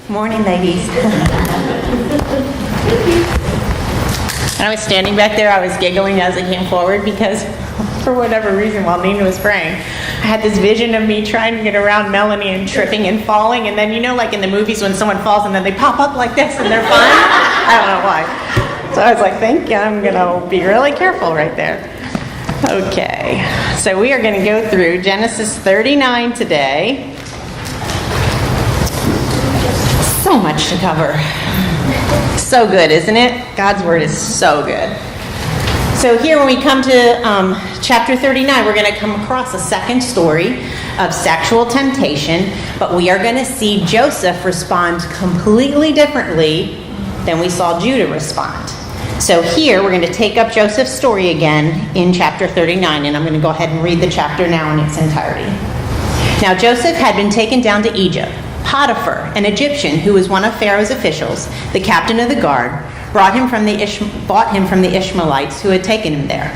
Morning, ladies. When I was standing back there, I was giggling as I came forward because, for whatever reason, while Nina was praying, I had this vision of me trying to get around Melanie and tripping and falling, and then, like in the movies when someone falls and then they pop up like this and they're fine? I don't know why. So I was like, thank you, I'm going to be really careful right there. Okay, so we are going to go through Genesis 39 today. So much to cover. So good, isn't it? God's word is so good. So here when we come to chapter 39, we're going to come across a second story of sexual temptation, but we are going to see Joseph respond completely differently than we saw Judah respond. So here we're going to take up Joseph's story again in chapter 39, and I'm going to go ahead and read the chapter now in its entirety. Now Joseph had been taken down to Egypt. Potiphar, an Egyptian who was one of Pharaoh's officials, the captain of the guard, bought him from the Ishmaelites who had taken him there.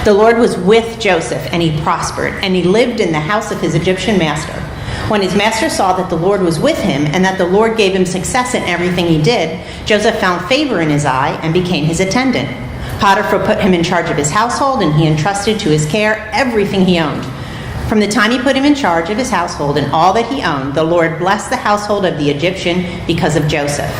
The Lord was with Joseph, and he prospered, and he lived in the house of his Egyptian master. When his master saw that the Lord was with him, and that the Lord gave him success in everything he did, Joseph found favor in his eye and became his attendant. Potiphar put him in charge of his household, and he entrusted to his care everything he owned. From the time he put him in charge of his household and all that he owned, the Lord blessed the household of the Egyptian because of Joseph.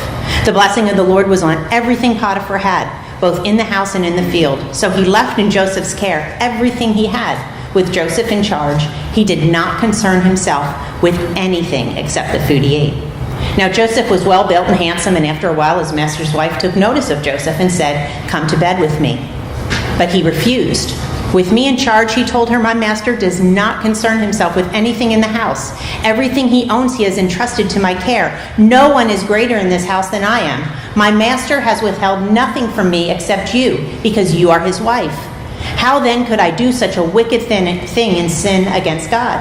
The blessing of the Lord was on everything Potiphar had, both in the house and in the field. So he left in Joseph's care everything he had. With Joseph in charge, he did not concern himself with anything except the food he ate. Now Joseph was well built and handsome, and after a while his master's wife took notice of Joseph and said, "Come to bed with me." But he refused. "With me in charge," he told her, "my master does not concern himself with anything in the house. Everything he owns he has entrusted to my care. No one is greater in this house than I am. My master has withheld nothing from me except you, because you are his wife. How then could I do such a wicked thing and sin against God?"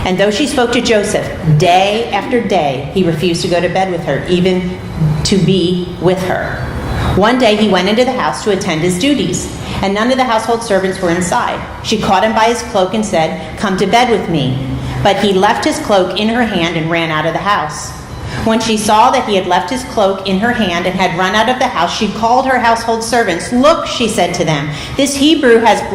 And though she spoke to Joseph day after day, he refused to go to bed with her, even to be with her. One day he went into the house to attend his duties, and none of the household servants were inside. She caught him by his cloak and said, "Come to bed with me." But he left his cloak in her hand and ran out of the house. When she saw that he had left his cloak in her hand and had run out of the house, she called her household servants. "Look," she said to them, "this Hebrew has been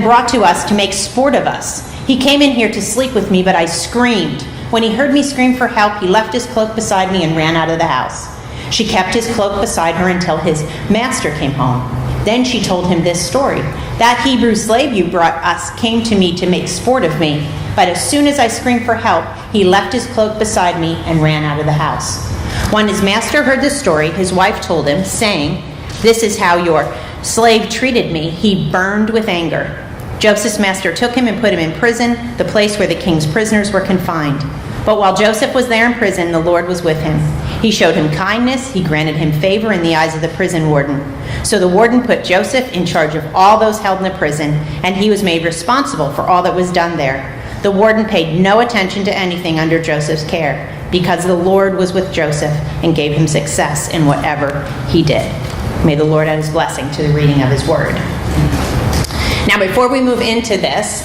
brought to us to make sport of us. He came in here to sleep with me, but I screamed. When he heard me scream for help, he left his cloak beside me and ran out of the house." She kept his cloak beside her until his master came home. Then she told him this story. "That Hebrew slave you brought us came to me to make sport of me, but as soon as I screamed for help, he left his cloak beside me and ran out of the house." When his master heard the story, his wife told him, saying, "This is how your slave treated me." He burned with anger. Joseph's master took him and put him in prison, the place where the king's prisoners were confined. But while Joseph was there in prison, the Lord was with him. He showed him kindness. He granted him favor in the eyes of the prison warden. So the warden put Joseph in charge of all those held in the prison, and he was made responsible for all that was done there. The warden paid no attention to anything under Joseph's care, because the Lord was with Joseph and gave him success in whatever he did. May the Lord add his blessing to the reading of his word. Now, before we move into this,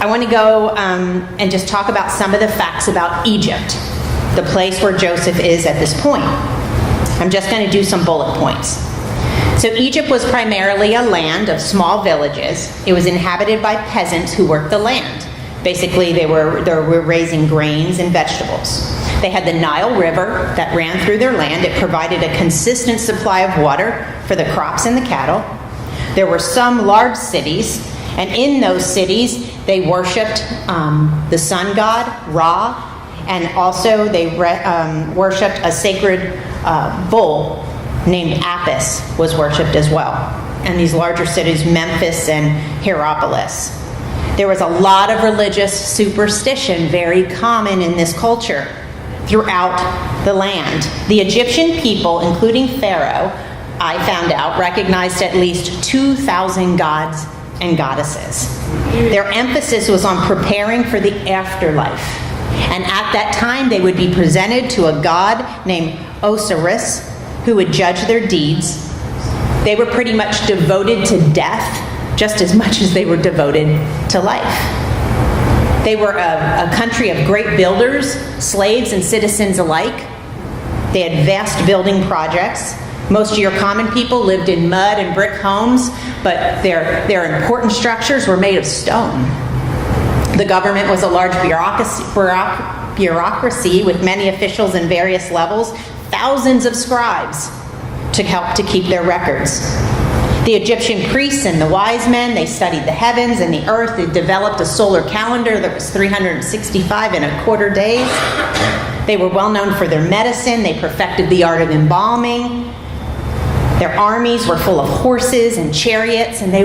I want to go and just talk about some of the facts about Egypt, the place where Joseph is at this point. I'm just going to do some bullet points. So Egypt was primarily a land of small villages. It was inhabited by peasants who worked the land. Basically, they were raising grains and vegetables. They had the Nile River that ran through their land. It provided a consistent supply of water for the crops and the cattle. There were some large cities, and in those cities, they worshipped the sun god, Ra, and also they worshipped a sacred bull named Apis was worshipped as well. And these larger cities, Memphis and Hierapolis. There was a lot of religious superstition very common in this culture throughout the land. The Egyptian people, including Pharaoh, I found out, recognized at least 2,000 gods and goddesses. Their emphasis was on preparing for the afterlife. And at that time, they would be presented to a god named Osiris, who would judge their deeds. They were pretty much devoted to death, just as much as they were devoted to life. They were a country of great builders, slaves and citizens alike. They had vast building projects. Most of your common people lived in mud and brick homes, but their important structures were made of stone. The government was a large bureaucracy with many officials in various levels, thousands of scribes to help to keep their records. The Egyptian priests and the wise men, they studied the heavens and the earth. They developed a solar calendar that was 365.25 days. They were well known for their medicine. They perfected the art of embalming. Their armies were full of horses and chariots, and they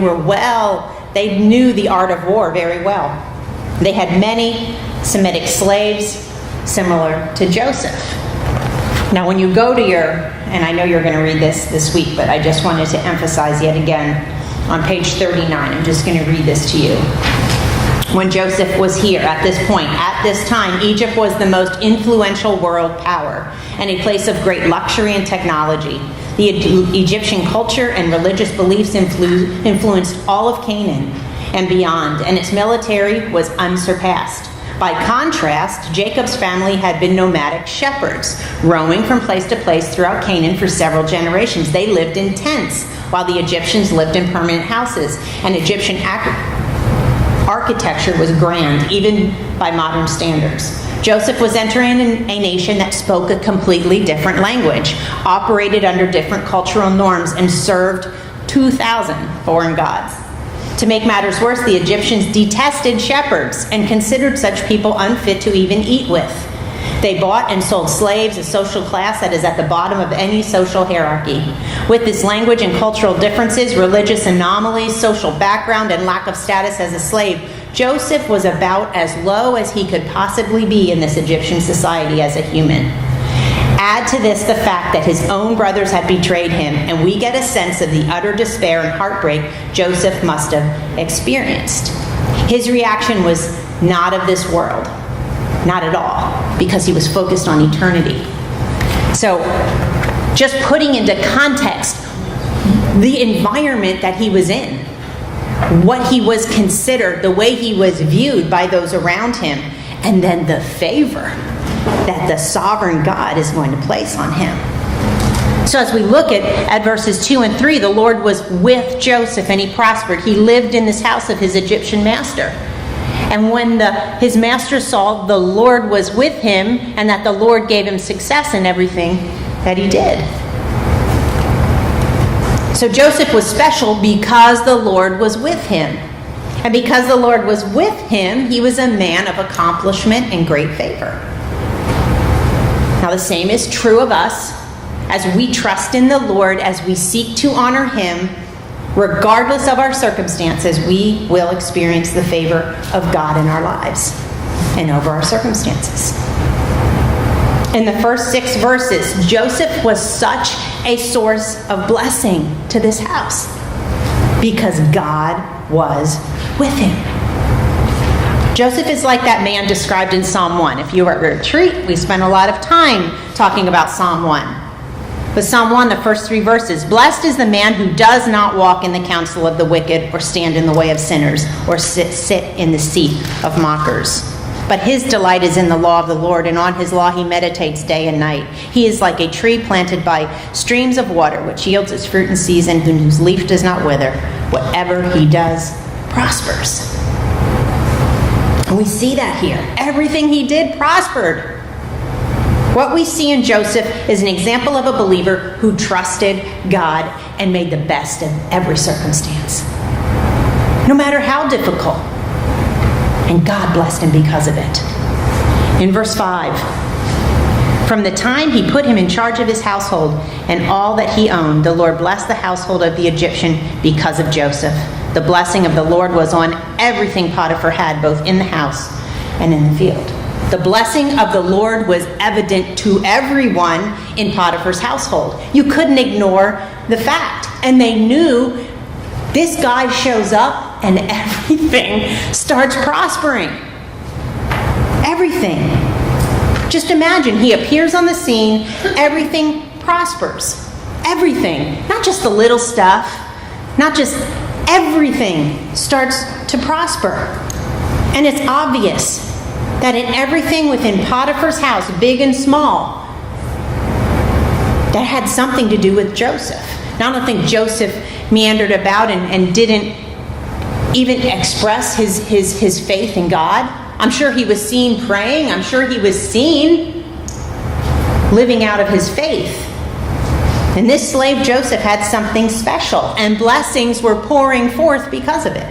knew the art of war very well. They had many Semitic slaves similar to Joseph. Now, when you go to and I know you're going to read this week, but I just wanted to emphasize yet again on page 39, I'm just going to read this to you. When Joseph was here at this point, at this time, Egypt was the most influential world power and a place of great luxury and technology. The Egyptian culture and religious beliefs influenced all of Canaan and beyond, and its military was unsurpassed. By contrast, Jacob's family had been nomadic shepherds, roaming from place to place throughout Canaan for several generations. They lived in tents, while the Egyptians lived in permanent houses, and Egyptian architecture was grand, even by modern standards. Joseph was entering a nation that spoke a completely different language, operated under different cultural norms, and served 2,000 foreign gods. To make matters worse, the Egyptians detested shepherds and considered such people unfit to even eat with. They bought and sold slaves, a social class that is at the bottom of any social hierarchy. With its language and cultural differences, religious anomalies, social background, and lack of status as a slave, Joseph was about as low as he could possibly be in this Egyptian society as a human. Add to this the fact that his own brothers had betrayed him, and we get a sense of the utter despair and heartbreak Joseph must have experienced. His reaction was not of this world, not at all, because he was focused on eternity. So, just putting into context the environment that he was in, what he was considered, the way he was viewed by those around him, and then the favor that the sovereign God is going to place on him. So as we look at verses 2 and 3, the Lord was with Joseph and he prospered. He lived in this house of his Egyptian master. And when his master saw the Lord was with him and that the Lord gave him success in everything that he did. So Joseph was special because the Lord was with him. And because the Lord was with him, he was a man of accomplishment and great favor. Now the same is true of us as we trust in the Lord, as we seek to honor him. Regardless of our circumstances, we will experience the favor of God in our lives and over our circumstances. In the first 6 verses, Joseph was such a source of blessing to this house because God was with him. Joseph is like that man described in Psalm 1. If you were at retreat, we spent a lot of time talking about Psalm 1. But Psalm 1, the first 3 verses, "Blessed is the man who does not walk in the counsel of the wicked or stand in the way of sinners or sit in the seat of mockers. But his delight is in the law of the Lord, and on his law he meditates day and night. He is like a tree planted by streams of water, which yields its fruit in season, whose leaf does not wither. Whatever he does prospers." And we see that here. Everything he did prospered. What we see in Joseph is an example of a believer who trusted God and made the best of every circumstance, no matter how difficult. And God blessed him because of it. In verse 5, "From the time he put him in charge of his household and all that he owned, the Lord blessed the household of the Egyptian because of Joseph. The blessing of the Lord was on everything Potiphar had, both in the house and in the field." The blessing of the Lord was evident to everyone in Potiphar's household. You couldn't ignore the fact. And they knew this guy shows up and everything starts prospering. Everything. Just imagine, he appears on the scene, everything prospers. Everything. Not just the little stuff, not just everything starts to prosper. And it's obvious that in everything within Potiphar's house, big and small, that had something to do with Joseph. Now, I don't think Joseph meandered about and didn't even express his faith in God. I'm sure he was seen praying. I'm sure he was seen living out of his faith. And this slave Joseph had something special, and blessings were pouring forth because of it.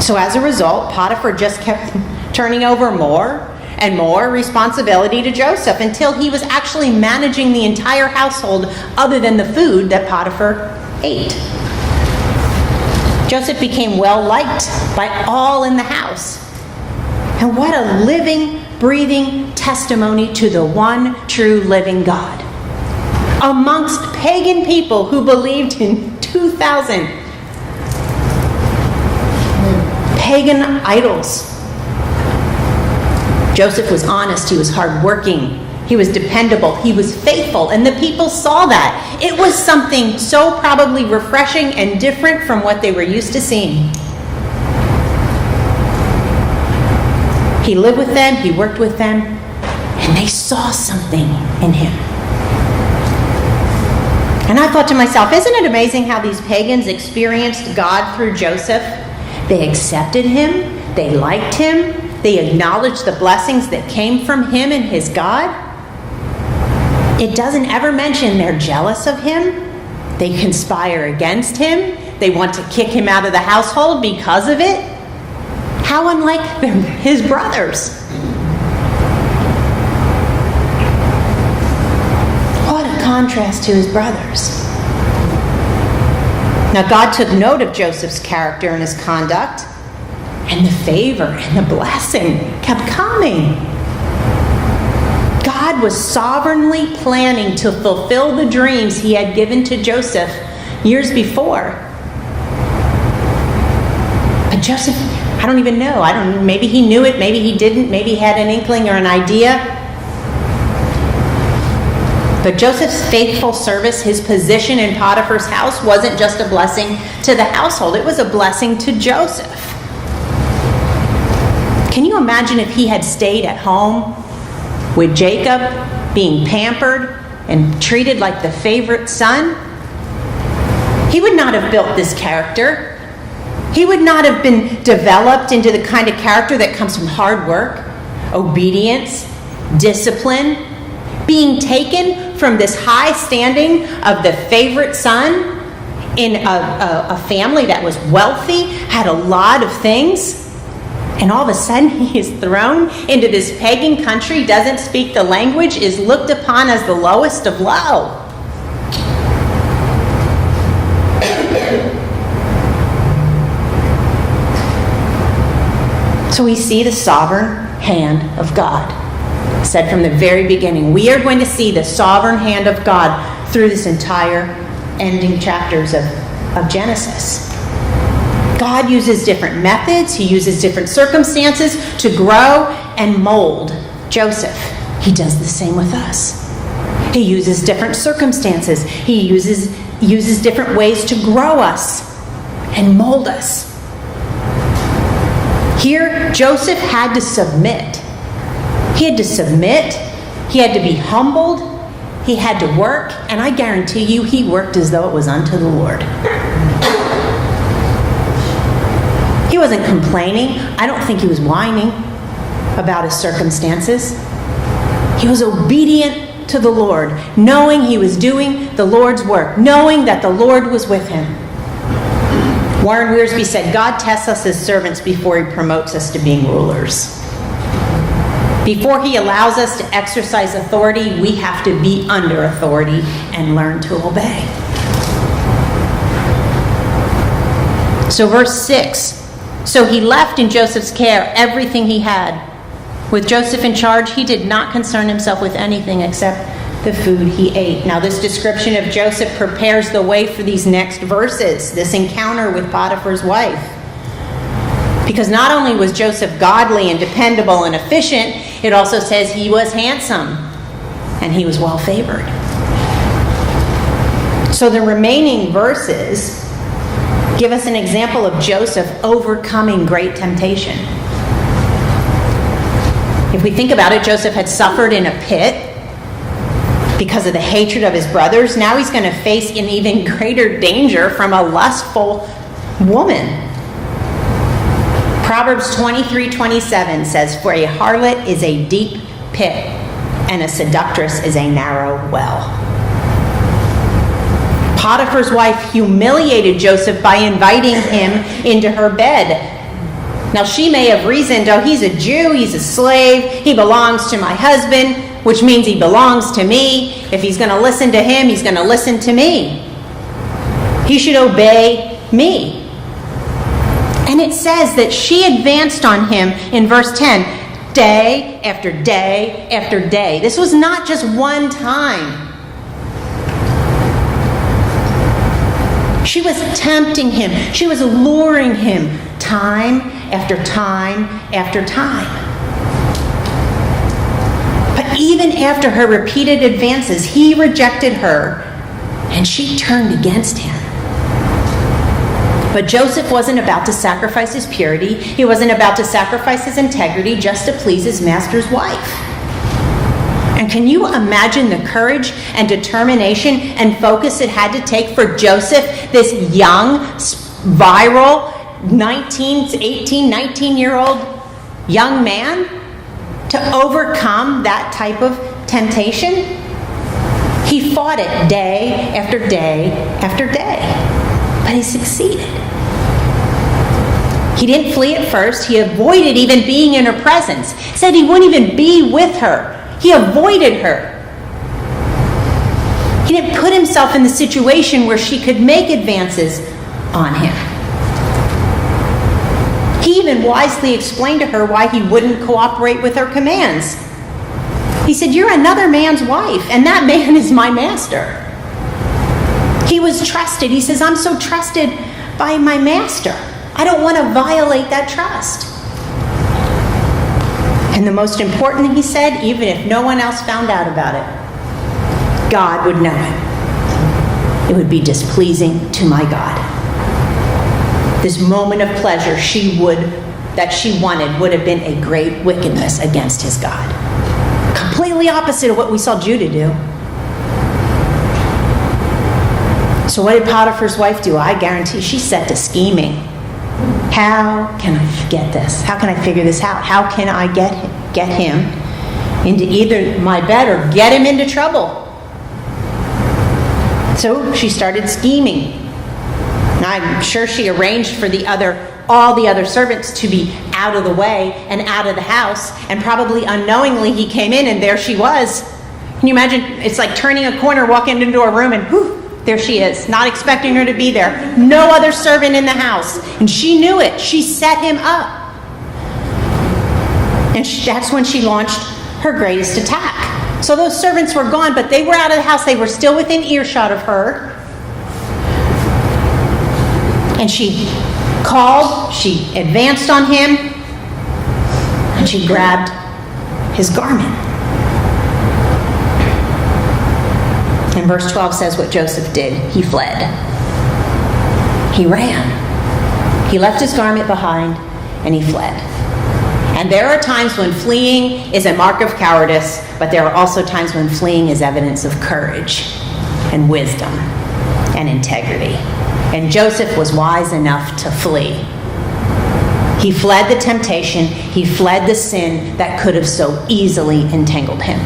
So as a result, Potiphar just kept turning over more and more responsibility to Joseph until he was actually managing the entire household other than the food that Potiphar ate. Joseph became well liked by all in the house. And what a living, breathing testimony to the one true living God. Amongst pagan people who believed in 2,000 pagan idols, Joseph was honest, he was hardworking, he was dependable, he was faithful, and the people saw that. It was something so probably refreshing and different from what they were used to seeing. He lived with them, he worked with them, and they saw something in him. And I thought to myself, isn't it amazing how these pagans experienced God through Joseph? They accepted him, they liked him, they acknowledged the blessings that came from him and his God. It doesn't ever mention they're jealous of him. They conspire against him. They want to kick him out of the household because of it. How unlike his brothers. What a contrast to his brothers. Now God took note of Joseph's character and his conduct, and the favor and the blessing kept coming. God was sovereignly planning to fulfill the dreams he had given to Joseph years before. But Joseph, I don't even know. Maybe he knew it, maybe he didn't, maybe he had an inkling or an idea. But Joseph's faithful service, his position in Potiphar's house, wasn't just a blessing to the household, it was a blessing to Joseph. Can you imagine if he had stayed at home with Jacob, being pampered and treated like the favorite son? He would not have built this character. He would not have been developed into the kind of character that comes from hard work, obedience, discipline, being taken from this high standing of the favorite son in a family that was wealthy, had a lot of things. And all of a sudden he is thrown into this pagan country, doesn't speak the language, is looked upon as the lowest of low. So we see the sovereign hand of God. Said from the very beginning, we are going to see the sovereign hand of God through this entire ending chapters of Genesis. God uses different methods, he uses different circumstances to grow and mold Joseph. He does the same with us. He uses different circumstances. He uses different ways to grow us and mold us. Here, Joseph had to submit. He had to submit. He had to be humbled. He had to work. And I guarantee you, he worked as though it was unto the Lord. He wasn't complaining. I don't think he was whining about his circumstances. He was obedient to the Lord, knowing he was doing the Lord's work, knowing that the Lord was with him. Warren Wiersbe said, God tests us as servants before he promotes us to being rulers. Before he allows us to exercise authority, we have to be under authority and learn to obey. So verse 6. So he left in Joseph's care everything he had. With Joseph in charge, he did not concern himself with anything except the food he ate. Now this description of Joseph prepares the way for these next verses, this encounter with Potiphar's wife. Because not only was Joseph godly and dependable and efficient, it also says he was handsome and he was well favored. So the remaining verses give us an example of Joseph overcoming great temptation. If we think about it, Joseph had suffered in a pit because of the hatred of his brothers. Now he's going to face an even greater danger from a lustful woman. Proverbs 23:27 says, "For a harlot is a deep pit, and a seductress is a narrow well." Potiphar's wife humiliated Joseph by inviting him into her bed. Now she may have reasoned, oh, he's a Jew, he's a slave, he belongs to my husband, which means he belongs to me. If he's going to listen to him, he's going to listen to me. He should obey me. And it says that she advanced on him in verse 10, day after day after day. This was not just one time. She was tempting him. She was luring him time after time after time. But even after her repeated advances, he rejected her, and she turned against him. But Joseph wasn't about to sacrifice his purity. He wasn't about to sacrifice his integrity just to please his master's wife. And can you imagine the courage and determination and focus it had to take for Joseph, this young, viral, 19-year-old young man, to overcome that type of temptation? He fought it day after day after day, but he succeeded. He didn't flee at first. He avoided even being in her presence. Said he wouldn't even be with her. He avoided her. He didn't put himself in the situation where she could make advances on him. He even wisely explained to her why he wouldn't cooperate with her commands. He said, "You're another man's wife, and that man is my master." He was trusted. He says, "I'm so trusted by my master. I don't want to violate that trust." And the most important thing he said, even if no one else found out about it, God would know it. It would be displeasing to my God. This moment of pleasure that she wanted would have been a great wickedness against his God. Completely opposite of what we saw Judah do. So what did Potiphar's wife do? I guarantee she set to scheming. How can I get this? How can I figure this out? How can I get him into either my bed or get him into trouble? So she started scheming. And I'm sure she arranged for all the other servants to be out of the way and out of the house. And probably unknowingly he came in and there she was. Can you imagine? It's like turning a corner, walking into a room, and whew, there she is, not expecting her to be there. No other servant in the house. And she knew it. She set him up. And that's when she launched her greatest attack. So those servants were gone, but they were out of the house. They were still within earshot of her. And she called, she advanced on him, and she grabbed his garment. And verse 12 says what Joseph did. He fled. He ran. He left his garment behind, and he fled. And there are times when fleeing is a mark of cowardice, but there are also times when fleeing is evidence of courage and wisdom and integrity. And Joseph was wise enough to flee. He fled the temptation. He fled the sin that could have so easily entangled him.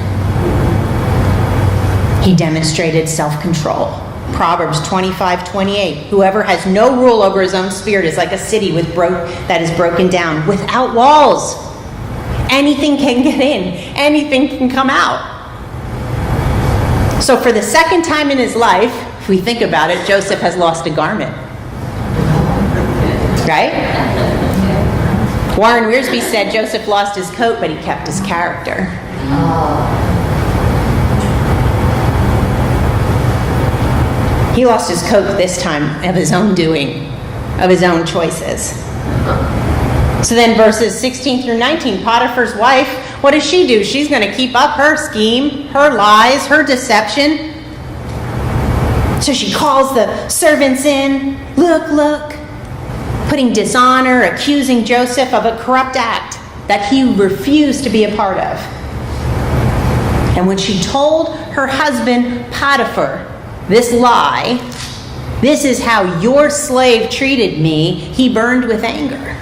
He demonstrated self-control. Proverbs 25:28. Whoever has no rule over his own spirit is like a city that is broken down, without walls. Anything can get in. Anything can come out. So for the second time in his life, if we think about it, Joseph has lost a garment. Right? Warren Wiersbe said Joseph lost his coat, but he kept his character. He lost his coat this time of his own doing, of his own choices. So then verses 16 through 19, Potiphar's wife, what does she do? She's going to keep up her scheme, her lies, her deception. So she calls the servants in. Look, putting dishonor, accusing Joseph of a corrupt act that he refused to be a part of. And when she told her husband Potiphar this lie, "This is how your slave treated me," he burned with anger.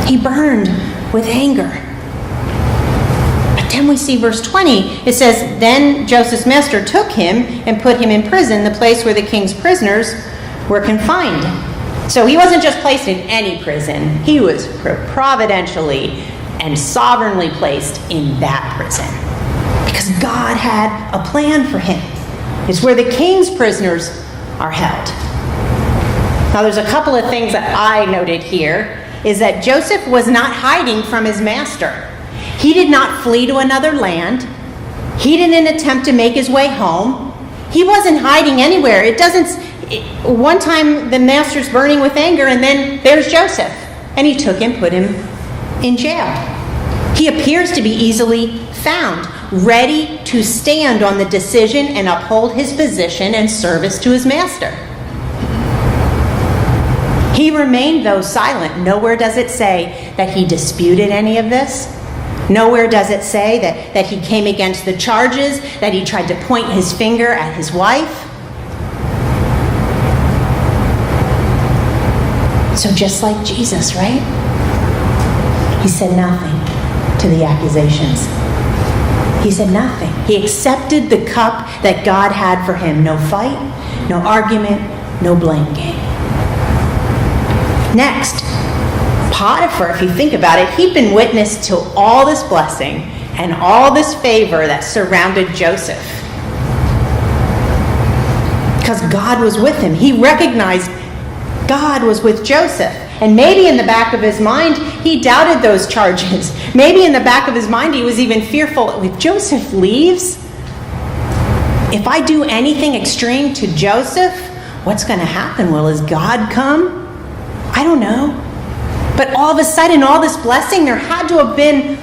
He burned with anger. But then we see verse 20. It says, "Then Joseph's master took him and put him in prison, the place where the king's prisoners were confined." So he wasn't just placed in any prison. He was providentially and sovereignly placed in that prison. Because God had a plan for him. It's where the king's prisoners are held. Now there's a couple of things that I noted here, is that Joseph was not hiding from his master. He did not flee to another land. He didn't attempt to make his way home. He wasn't hiding anywhere. One time the master's burning with anger, and then there's Joseph. And he took him, put him in jail. He appears to be easily found, ready to stand on the decision and uphold his position and service to his master. He remained, though, silent. Nowhere does it say that he disputed any of this. Nowhere does it say that he came against the charges, that he tried to point his finger at his wife. So just like Jesus, right? He said nothing to the accusations. He said nothing. He accepted the cup that God had for him. No fight, no argument, no blame game. Next, Potiphar, if you think about it, he'd been witness to all this blessing and all this favor that surrounded Joseph. Because God was with him. He recognized God was with Joseph. And maybe in the back of his mind, he doubted those charges. Maybe in the back of his mind, he was even fearful, if Joseph leaves, if I do anything extreme to Joseph, what's going to happen? Will his God come? I don't know. But all of a sudden, all this blessing, there had to have been,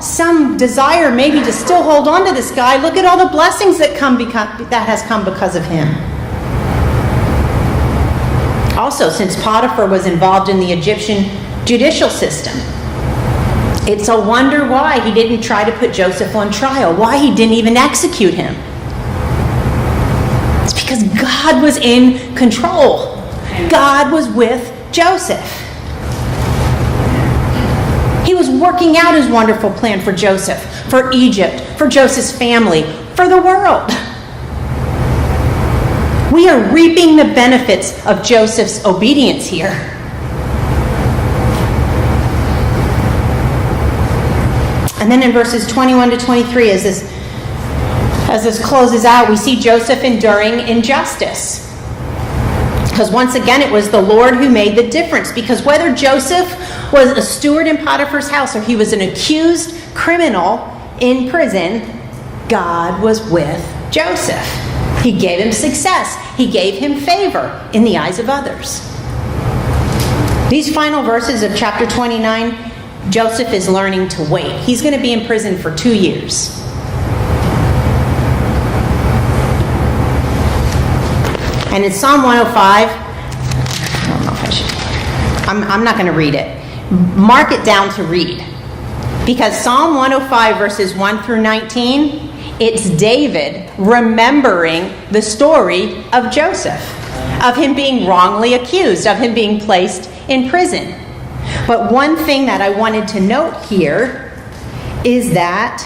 some desire maybe to still hold on to this guy. Look at all the blessings that has come because of him. Also, since Potiphar was involved in the Egyptian judicial system, it's a wonder why he didn't try to put Joseph on trial, why he didn't even execute him. It's because God was in control. God was with Joseph. He was working out his wonderful plan for Joseph, for Egypt, for Joseph's family, for the world. We are reaping the benefits of Joseph's obedience here. And then in verses 21 to 23, as this closes out, we see Joseph enduring injustice. Because once again, it was the Lord who made the difference. Because whether Joseph was a steward in Potiphar's house or he was an accused criminal in prison, God was with Joseph. He gave him success. He gave him favor in the eyes of others. These final verses of chapter 29, Joseph is learning to wait. He's going to be in prison for 2 years. And in Psalm 105, I don't know if I should, I'm not going to read it. Mark it down to read. Because Psalm 105 verses 1 through 19, it's David remembering the story of Joseph, of him being wrongly accused, of him being placed in prison. But one thing that I wanted to note here is that,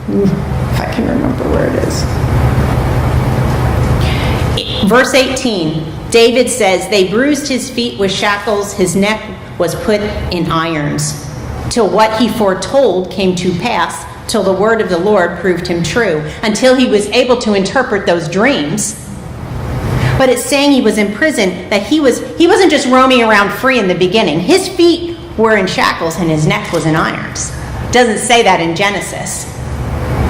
if I can remember where it is. Verse 18, David says, "They bruised his feet with shackles, his neck was put in irons, till what he foretold came to pass, till the word of the Lord proved him true," until he was able to interpret those dreams. But it's saying he was in prison, that he wasn't just roaming around free in the beginning. His feet were in shackles and his neck was in irons. It doesn't say that in Genesis.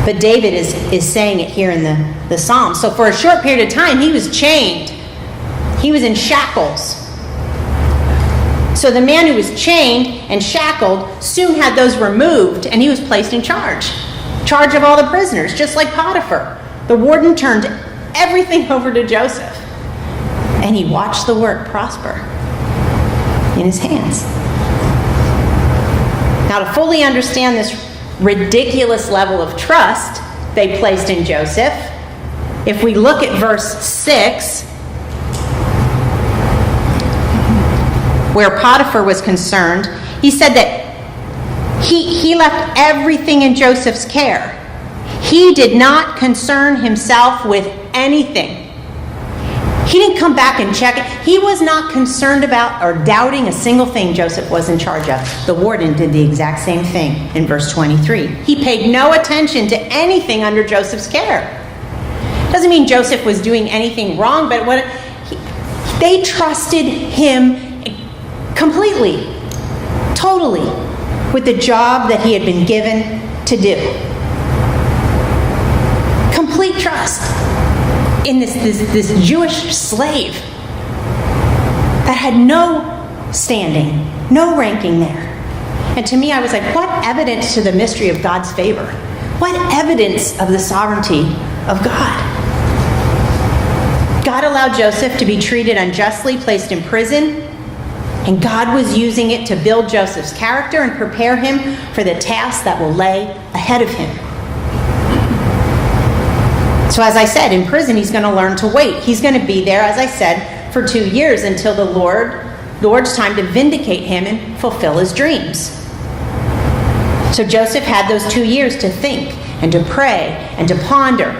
But David is saying it here in the Psalm. So for a short period of time, he was chained. He was in shackles. So the man who was chained and shackled soon had those removed, and he was placed in charge of all the prisoners, just like Potiphar. The warden turned everything over to Joseph. And he watched the work prosper in his hands. Now, to fully understand this ridiculous level of trust they placed in Joseph, if we look at verse 6, where Potiphar was concerned, he said that he left everything in Joseph's care. He did not concern himself with anything. He didn't come back and check it. He was not concerned about or doubting a single thing Joseph was in charge of. The warden did the exact same thing in verse 23. He paid no attention to anything under Joseph's care. Doesn't mean Joseph was doing anything wrong, but they trusted him completely, totally, with the job that he had been given to do. Complete trust in this Jewish slave that had no standing, no ranking there. And to me, I was like, what evidence to the mystery of God's favor? What evidence of the sovereignty of God? God allowed Joseph to be treated unjustly, placed in prison, and God was using it to build Joseph's character and prepare him for the task that will lay ahead of him. So as I said, in prison, he's going to learn to wait. He's going to be there, as I said, for 2 years until the Lord's time to vindicate him and fulfill his dreams. So Joseph had those 2 years to think and to pray and to ponder.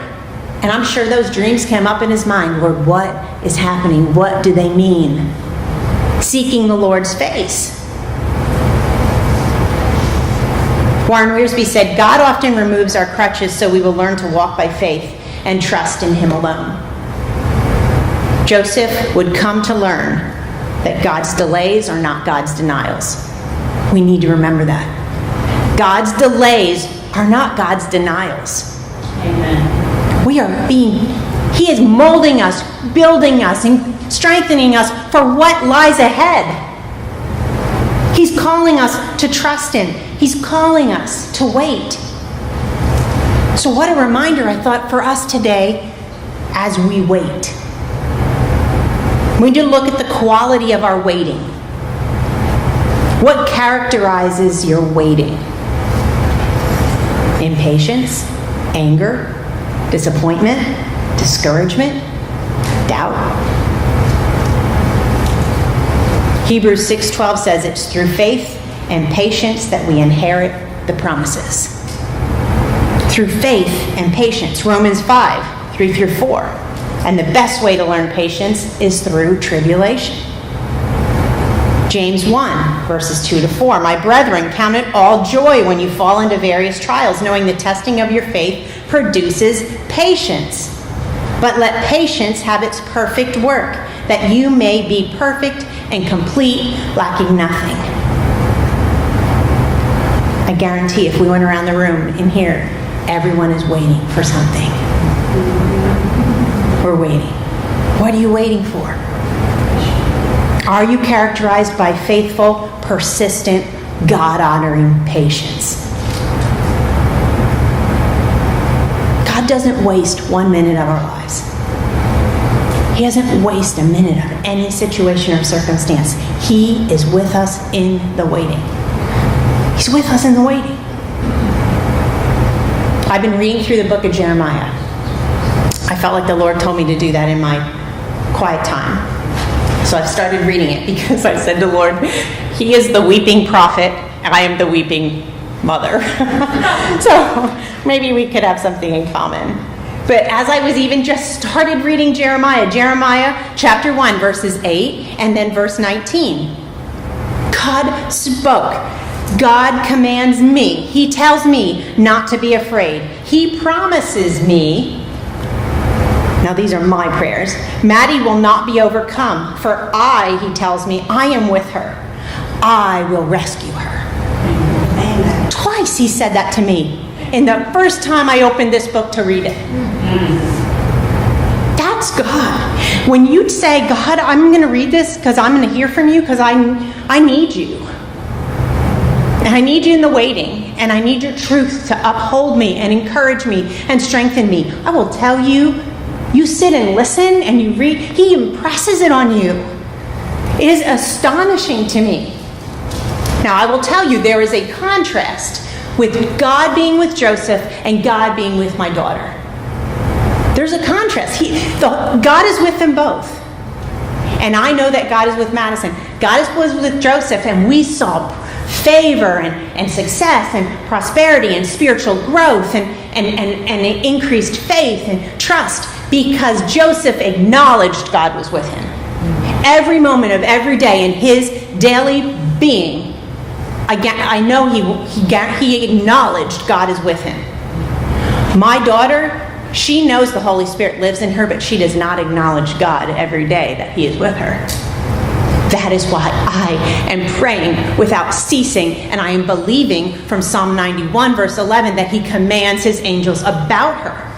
And I'm sure those dreams came up in his mind. Lord, what is happening? What do they mean? Seeking the Lord's face. Warren Wiersbe said, God often removes our crutches so we will learn to walk by faith and trust in him alone. Joseph would come to learn that God's delays are not God's denials. We need to remember that. God's delays are not God's denials. Amen. He is molding us, building us, and strengthening us for what lies ahead. He's calling us to trust him. He's calling us to wait. So what a reminder, I thought, for us today as we wait. We need to look at the quality of our waiting. What characterizes your waiting? Impatience, anger, disappointment, discouragement, doubt. Hebrews 6:12 says it's through faith and patience that we inherit the promises. Through faith and patience. Romans 5:3-4. And the best way to learn patience is through tribulation. James 1:2-4. My brethren, count it all joy when you fall into various trials, knowing the testing of your faith produces patience. But let patience have its perfect work, that you may be perfect and complete, lacking nothing. I guarantee if we went around the room in here, everyone is waiting for something. We're waiting. What are you waiting for? Are you characterized by faithful, persistent, God-honoring patience? God doesn't waste 1 minute of our lives. He doesn't waste a minute of any situation or circumstance. He is with us in the waiting. He's with us in the waiting. I've been reading through the book of Jeremiah. I felt like the Lord told me to do that in my quiet time. So I've started reading it because I said to the Lord, he is the weeping prophet and I am the weeping mother. So maybe we could have something in common. But as I was even just started reading Jeremiah chapter 1, verses 8 and then verse 19. God spoke. God commands me. He tells me not to be afraid. He promises me. Now these are my prayers. Maddie will not be overcome, for he tells me, I am with her. I will rescue her. Amen. Twice he said that to me. In the first time I opened this book to read it. That's God. When you say, God, I'm going to read this because I'm going to hear from you because I need you. And I need you in the waiting. And I need your truth to uphold me and encourage me and strengthen me. I will tell you You sit and listen and you read. He impresses it on you. It is astonishing to me. Now, I will tell you, there is a contrast with God being with Joseph and God being with my daughter. There's a contrast. God is with them both. And I know that God is with Madison. God was with Joseph, and we saw favor and success and prosperity and spiritual growth and increased faith and trust because Joseph acknowledged God was with him. Every moment of every day in his daily being, I know he acknowledged God is with him. My daughter, she knows the Holy Spirit lives in her, but she does not acknowledge God every day that he is with her. That is why I am praying without ceasing, and I am believing from Psalm 91, verse 11, that he commands his angels about her.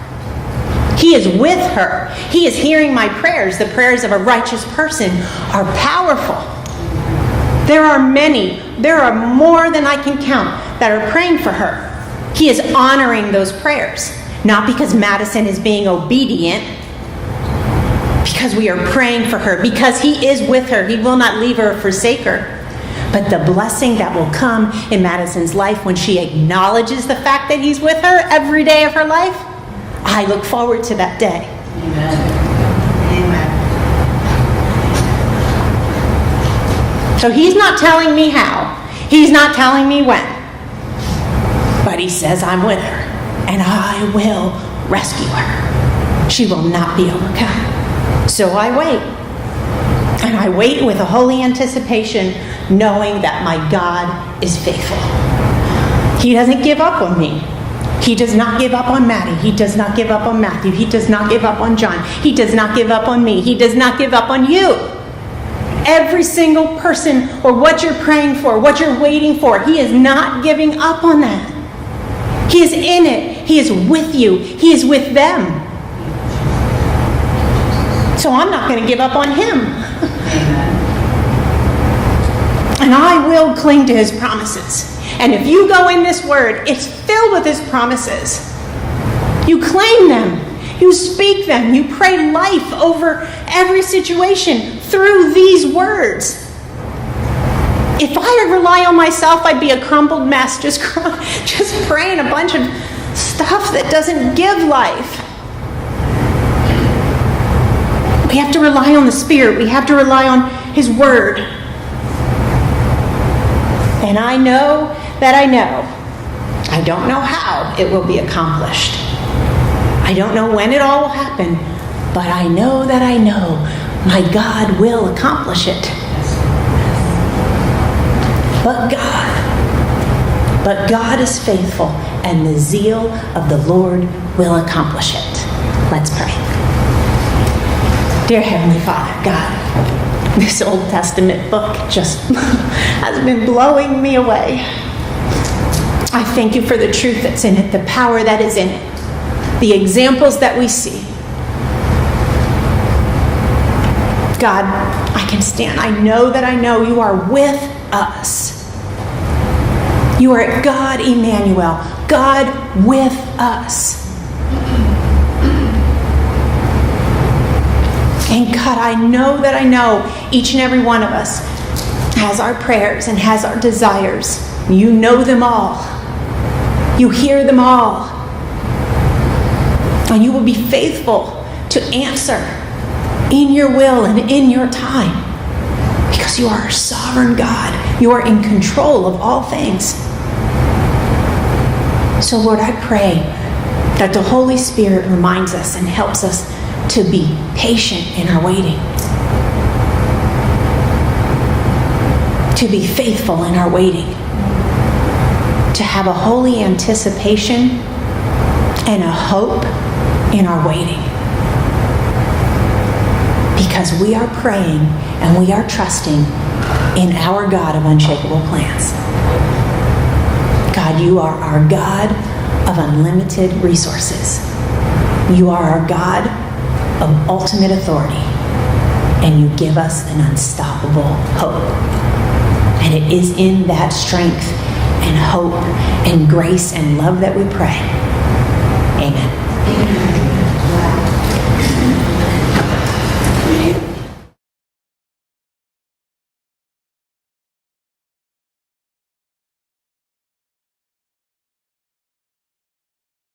He is with her. He is hearing my prayers. The prayers of a righteous person are powerful. There are many, there are more than I can count that are praying for her. He is honoring those prayers. Not because Madison is being obedient, because we are praying for her, because he is with her. He will not leave her or forsake her. But the blessing that will come in Madison's life when she acknowledges the fact that he's with her every day of her life, I look forward to that day. Amen. Amen. So he's not telling me how. He's not telling me when. But he says, I'm with her. And I will rescue her. She will not be overcome. So I wait. And I wait with a holy anticipation, knowing that my God is faithful. He doesn't give up on me. He does not give up on Maddie. He does not give up on Matthew. He does not give up on John. He does not give up on me. He does not give up on you. Every single person, or what you're praying for, what you're waiting for, he is not giving up on that. He is in it. He is with you. He is with them. So I'm not going to give up on him. And I will cling to his promises. And if you go in this word, it's filled with his promises. You claim them. You speak them. You pray life over every situation through these words. If I rely on myself, I'd be a crumbled mess, just praying a bunch of stuff that doesn't give life. We have to rely on the Spirit. We have to rely on his word. And I know that I know. I don't know how it will be accomplished. I don't know when it all will happen, but I know that I know my God will accomplish it. But God is faithful, and the zeal of the Lord will accomplish it. Let's pray. Dear Heavenly Father, God, this Old Testament book just has been blowing me away. I thank you for the truth that's in it, the power that is in it, the examples that we see. God, I can stand. I know that I know you are with us. You are God Emmanuel, God with us. And God, I know that I know each and every one of us has our prayers and has our desires. You know them all. You hear them all. And you will be faithful to answer in your will and in your time. Because you are a sovereign God. You are in control of all things. So Lord, I pray that the Holy Spirit reminds us and helps us to be patient in our waiting. To be faithful in our waiting. To have a holy anticipation and a hope in our waiting. Because we are praying and we are trusting in our God of unshakable plans. God, you are our God of unlimited resources. You are our God of ultimate authority. And you give us an unstoppable hope. And it is in that strength and hope and grace and love that we pray. Amen.